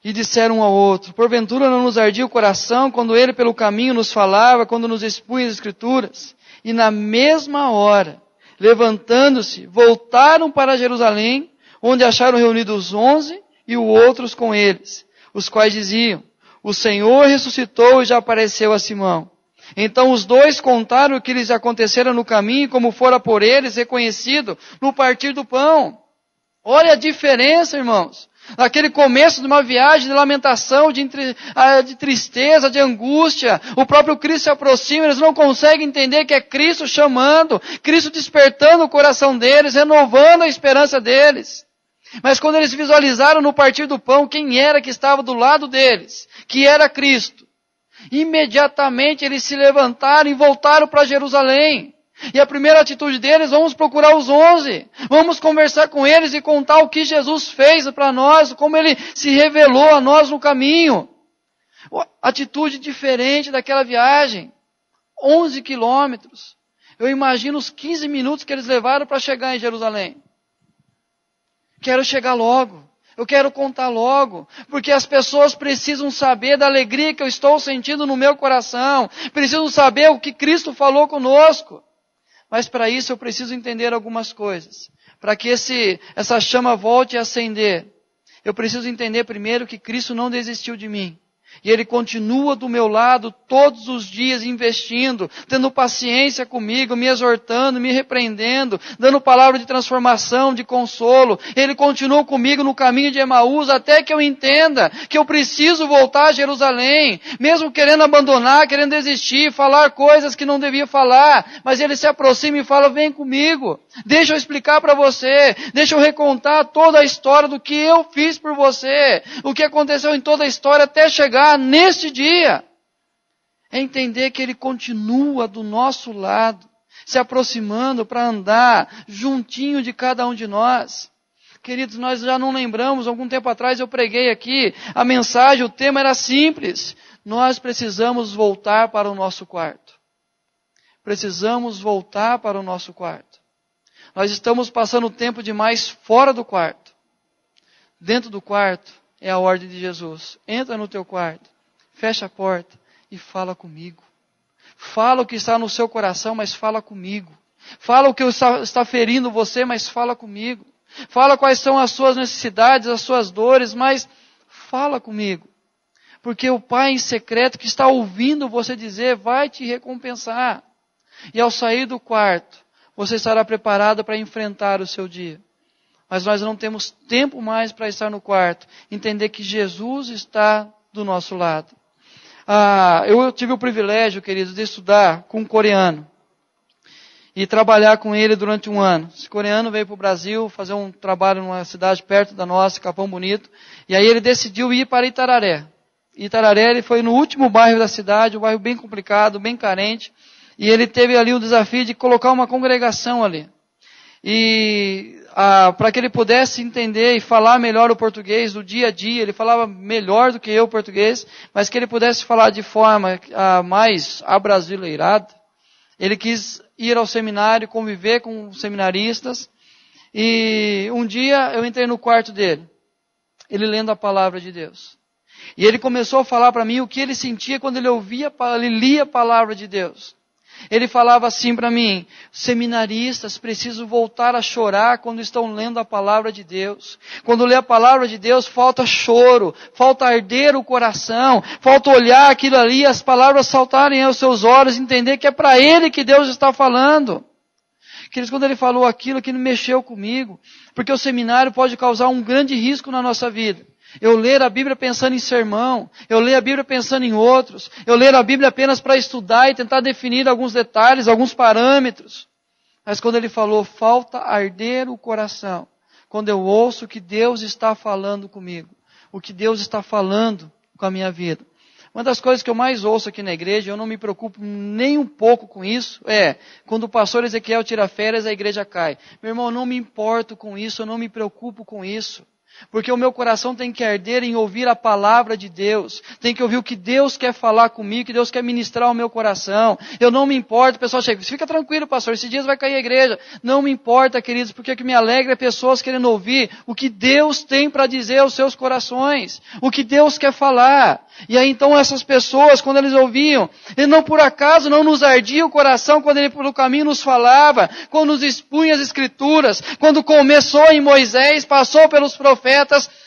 E disseram um ao outro, porventura não nos ardia o coração quando ele pelo caminho nos falava, quando nos expunha as Escrituras? E na mesma hora, levantando-se, voltaram para Jerusalém, onde acharam reunidos os 11 e os outros com eles, os quais diziam, o Senhor ressuscitou e já apareceu a Simão. Então os dois contaram o que lhes acontecera no caminho, como fora por eles reconhecido no partir do pão. Olha a diferença, irmãos. Naquele começo de uma viagem de lamentação, de tristeza, de angústia, o próprio Cristo se aproxima, eles não conseguem entender que é Cristo chamando, Cristo despertando o coração deles, renovando a esperança deles. Mas quando eles visualizaram no partir do pão quem era que estava do lado deles, que era Cristo, imediatamente eles se levantaram e voltaram para Jerusalém. E a primeira atitude deles, vamos procurar os 11, vamos conversar com eles e contar o que Jesus fez para nós, como Ele se revelou a nós no caminho. Atitude diferente daquela viagem, 11 quilômetros. Eu imagino os 15 minutos que eles levaram para chegar em Jerusalém. Quero chegar logo, eu quero contar logo, porque as pessoas precisam saber da alegria que eu estou sentindo no meu coração, precisam saber o que Cristo falou conosco. Mas para isso eu preciso entender algumas coisas. Para que essa chama volte a acender, eu preciso entender primeiro que Cristo não desistiu de mim. E Ele continua do meu lado todos os dias investindo, tendo paciência comigo, me exortando, me repreendendo, dando palavra de transformação, de consolo. Ele continua comigo no caminho de Emaús até que eu entenda que eu preciso voltar a Jerusalém, mesmo querendo abandonar, querendo desistir, falar coisas que não devia falar. Mas Ele se aproxima e fala, vem comigo, deixa eu explicar para você, deixa eu recontar toda a história do que eu fiz por você, o que aconteceu em toda a história até chegar neste dia. É entender que Ele continua do nosso lado, se aproximando para andar juntinho de cada um de nós. Queridos, nós já não lembramos, algum tempo atrás eu preguei aqui, a mensagem, o tema era simples. Nós precisamos voltar para o nosso quarto. Precisamos voltar para o nosso quarto. Nós estamos passando tempo demais fora do quarto. Dentro do quarto, é a ordem de Jesus. Entra no teu quarto, fecha a porta e fala comigo. Fala o que está no seu coração, mas fala comigo. Fala o que está ferindo você, mas fala comigo. Fala quais são as suas necessidades, as suas dores, mas fala comigo. Porque o Pai em secreto que está ouvindo você dizer, vai te recompensar. E ao sair do quarto, você estará preparado para enfrentar o seu dia. Mas nós não temos tempo mais para estar no quarto. Entender que Jesus está do nosso lado. Eu tive o privilégio, queridos, de estudar com um coreano e trabalhar com ele durante um ano. Esse coreano veio para o Brasil fazer um trabalho numa cidade perto da nossa, Capão Bonito, e aí ele decidiu ir para Itararé. Itararé, ele foi no último bairro da cidade, um bairro bem complicado, bem carente, e ele teve ali o desafio de colocar uma congregação ali. E para que ele pudesse entender e falar melhor o português do dia a dia, ele falava melhor do que eu o português, mas que ele pudesse falar de forma mais abrasileirada, ele quis ir ao seminário, conviver com seminaristas, e um dia eu entrei no quarto dele, ele lendo a palavra de Deus. E ele começou a falar para mim o que ele sentia quando ele lia a palavra de Deus. Ele falava assim para mim: seminaristas precisam voltar a chorar quando estão lendo a palavra de Deus. Quando lê a palavra de Deus, falta choro, falta arder o coração, falta olhar aquilo ali, as palavras saltarem aos seus olhos, entender que é para ele que Deus está falando. Queridos, quando ele falou aquilo mexeu comigo, porque o seminário pode causar um grande risco na nossa vida. Eu ler a Bíblia pensando em sermão, eu ler a Bíblia pensando em outros, eu ler a Bíblia apenas para estudar e tentar definir alguns detalhes, alguns parâmetros. Mas quando ele falou, falta arder o coração, quando eu ouço o que Deus está falando comigo, o que Deus está falando com a minha vida. Uma das coisas que eu mais ouço aqui na igreja, eu não me preocupo nem um pouco com isso, quando o pastor Ezequiel tira férias, a igreja cai. Meu irmão, eu não me importo com isso, eu não me preocupo com isso. Porque o meu coração tem que arder em ouvir a palavra de Deus. Tem que ouvir o que Deus quer falar comigo, que Deus quer ministrar ao meu coração. Eu não me importo, o pessoal chega, fica tranquilo, pastor, esses dias vai cair a igreja. Não me importa, queridos, porque o que me alegra é pessoas querendo ouvir o que Deus tem para dizer aos seus corações. O que Deus quer falar. E aí então essas pessoas, quando eles ouviam, ele não por acaso não nos ardia o coração quando ele pelo caminho nos falava, quando nos expunha as escrituras, quando começou em Moisés, passou pelos profetas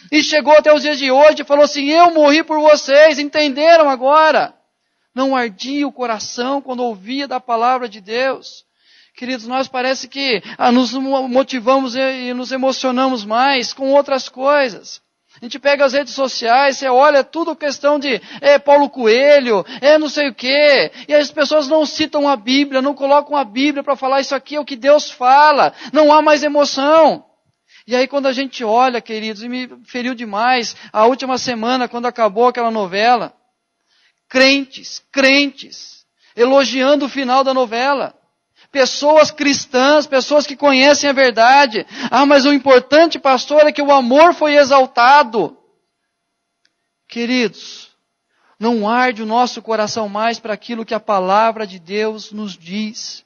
e chegou até os dias de hoje e falou assim, eu morri por vocês, entenderam agora? Não ardia o coração quando ouvia da palavra de Deus. Queridos, nós parece que nos motivamos e nos emocionamos mais com outras coisas. A gente pega as redes sociais, você olha, tudo questão de Paulo Coelho, não sei o quê. E as pessoas não citam a Bíblia, não colocam a Bíblia para falar isso aqui é o que Deus fala. Não há mais emoção. E aí quando a gente olha, queridos, e me feriu demais, a última semana, quando acabou aquela novela, crentes, elogiando o final da novela. Pessoas cristãs, pessoas que conhecem a verdade. Mas o importante, pastor, é que o amor foi exaltado. Queridos, não arde o nosso coração mais para aquilo que a palavra de Deus nos diz.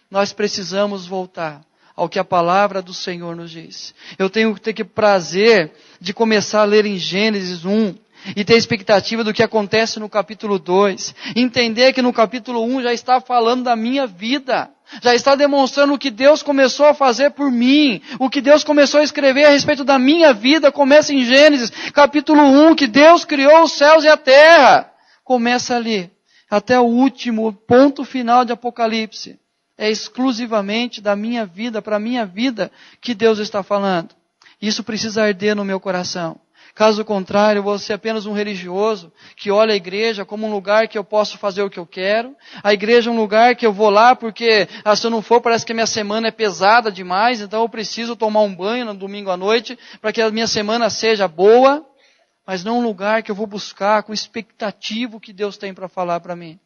Nós precisamos voltar ao que a palavra do Senhor nos diz. Eu tenho que ter prazer de começar a ler em Gênesis 1. E ter expectativa do que acontece no capítulo 2. Entender que no capítulo 1 já está falando da minha vida. Já está demonstrando o que Deus começou a fazer por mim. O que Deus começou a escrever a respeito da minha vida. Começa em Gênesis, capítulo 1, que Deus criou os céus e a terra. Começa ali. Até o último ponto final de Apocalipse. É exclusivamente da minha vida, para a minha vida, que Deus está falando. Isso precisa arder no meu coração. Caso contrário, eu vou ser apenas um religioso que olha a igreja como um lugar que eu posso fazer o que eu quero. A igreja é um lugar que eu vou lá porque, se eu não for, parece que a minha semana é pesada demais, então eu preciso tomar um banho no domingo à noite para que a minha semana seja boa, mas não um lugar que eu vou buscar com expectativa o que Deus tem para falar para mim.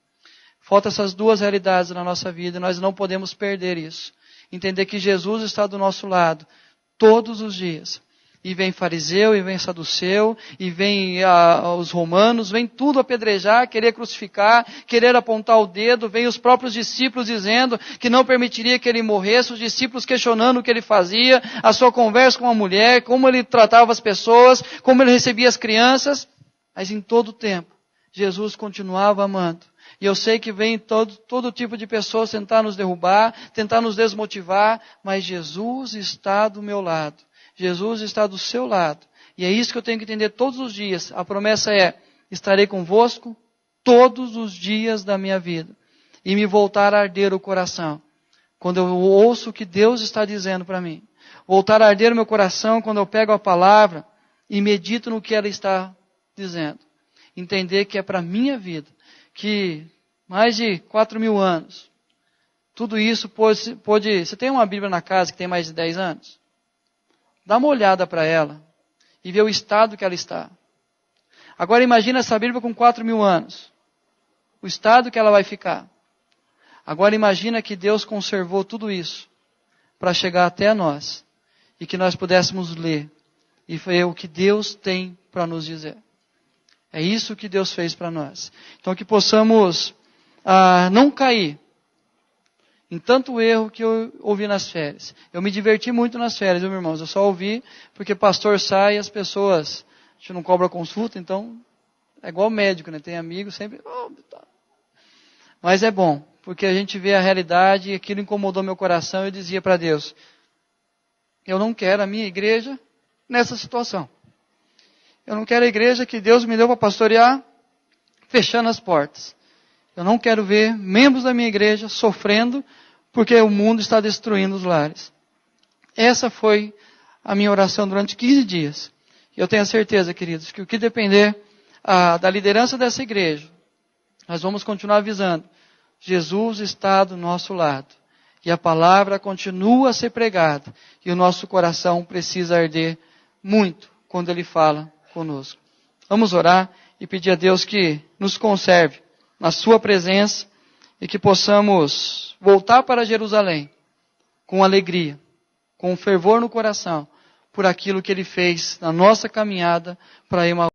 Faltam essas duas realidades na nossa vida e nós não podemos perder isso. Entender que Jesus está do nosso lado todos os dias. E vem fariseu, e vem saduceu, e vem os romanos, vem tudo apedrejar, querer crucificar, querer apontar o dedo, vem os próprios discípulos dizendo que não permitiria que ele morresse, os discípulos questionando o que ele fazia, a sua conversa com a mulher, como ele tratava as pessoas, como ele recebia as crianças, mas em todo o tempo, Jesus continuava amando. E eu sei que vem todo tipo de pessoas tentar nos derrubar, tentar nos desmotivar, mas Jesus está do meu lado. Jesus está do seu lado. E é isso que eu tenho que entender todos os dias. A promessa é, estarei convosco todos os dias da minha vida. E me voltar a arder o coração. Quando eu ouço o que Deus está dizendo para mim. Voltar a arder o meu coração quando eu pego a palavra e medito no que ela está dizendo. entender que é para a minha vida, que mais de 4.000 anos, tudo isso pode... Você tem uma Bíblia na casa que tem mais de 10 anos? Dá uma olhada para ela e vê o estado que ela está. Agora imagina essa Bíblia com 4.000 anos. O estado que ela vai ficar. Agora imagina que Deus conservou tudo isso para chegar até nós e que nós pudéssemos ler e ver o que Deus tem para nos dizer. É isso que Deus fez para nós. Então que possamos não cair em tanto erro que eu ouvi nas férias. Eu me diverti muito nas férias, meus irmãos. Eu só ouvi porque pastor sai e as pessoas, a gente não cobra consulta, então é igual médico, né? Tem amigos sempre... Mas é bom, porque a gente vê a realidade e aquilo incomodou meu coração e eu dizia para Deus, eu não quero a minha igreja nessa situação. Eu não quero a igreja que Deus me deu para pastorear fechando as portas. Eu não quero ver membros da minha igreja sofrendo porque o mundo está destruindo os lares. Essa foi a minha oração durante 15 dias. E eu tenho a certeza, queridos, que o que depender da liderança dessa igreja, nós vamos continuar avisando. Jesus está do nosso lado. E a palavra continua a ser pregada. E o nosso coração precisa arder muito quando Ele fala conosco. Vamos orar e pedir a Deus que nos conserve na sua presença e que possamos voltar para Jerusalém com alegria, com fervor no coração, por aquilo que Ele fez na nossa caminhada para Emaús.